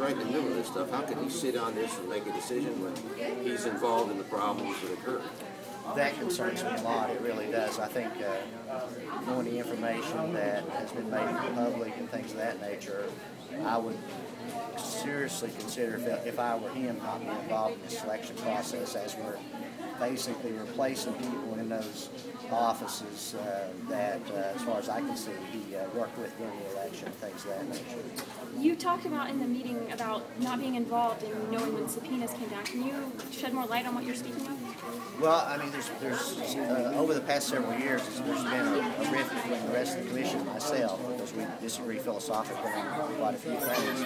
right in the middle of this stuff. How can he sit on this and make a decision when he's involved in the problems that occur? That concerns me a lot. It really does. I think knowing the information that has been made public and things of that nature, I would seriously consider if I were him not being involved in the selection process, as we're basically replacing people in those offices that, as far as I can see, he worked with during the election, things of that nature. You talked about in the meeting about not being involved in knowing when subpoenas came down. Can you shed more light on what you're speaking of? Well, I mean, there's over the past several years, there's been a rift between the rest of the commission and myself, because we disagree philosophically on quite a few things.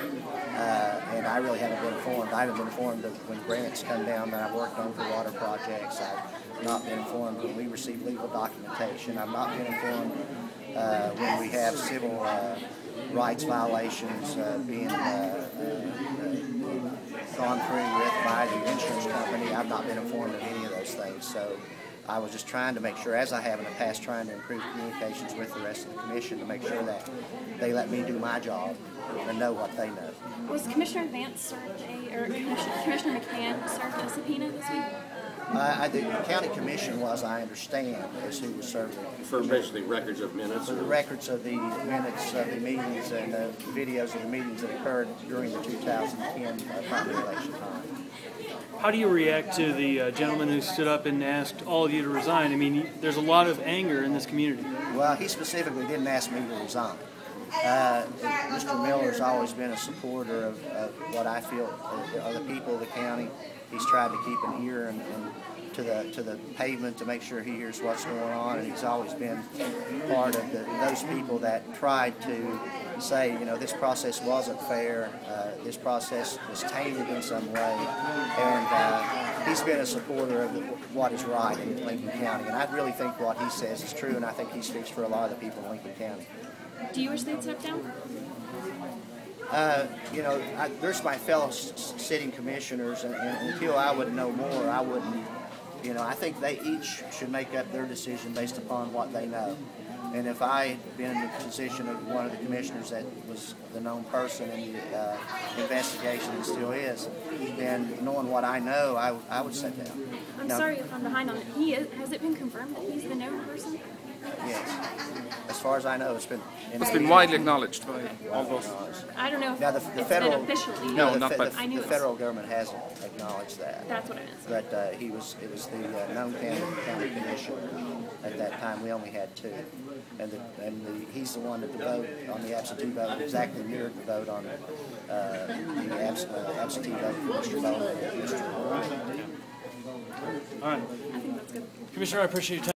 And I really haven't been informed. I haven't been informed of when grants come down that I've worked on for water projects. I've not been informed when we receive legal documentation. I've not been informed when we have civil rights violations being gone through with by the insurance company. I've not been informed of any of those things. So I was just trying to make sure, as I have in the past, trying to improve communications with the rest of the commission to make sure that they let me do my job and know what they know. Was Commissioner Vance served Commissioner McCann served a subpoena this week? The county commission was, I understand, is who was serving. For basically records of minutes? For the records of the minutes of the meetings and the videos of the meetings that occurred during the 2010 primary election time. How do you react to the gentleman who stood up and asked all of you to resign? I mean, there's a lot of anger in this community. Well, he specifically didn't ask me to resign. Mr. Miller's always been a supporter of what I feel are the people of the county. He's tried to keep an ear and to the pavement to make sure he hears what's going on, and he's always been part of those people that tried to say, you know, this process wasn't fair, this process was tainted in some way, and he's been a supporter of what is right in Lincoln County, and I really think what he says is true, and I think he speaks for a lot of the people in Lincoln County. Do you wish they'd step down? You know, there's my fellow sitting commissioners, and until I would know more, I wouldn't, you know, I think they each should make up their decision based upon what they know. And if I had been in the position of one of the commissioners that was the known person in the investigation and still is, then knowing what I know, I would step down. I'm sorry if I'm behind on it. Has it been confirmed that he's the known person? Yes. As far as I know, it's been widely acknowledged by all of us. I don't know if now the federal, been officially. No, the federal government hasn't acknowledged that. That's what I meant. But it was the known county commissioner at that time. We only had two, and he's the one that the vote on the absentee vote exactly mirrored the vote on the absentee vote for Mr. Bowman and Mr. All right. I think that's good. Commissioner, I appreciate your time.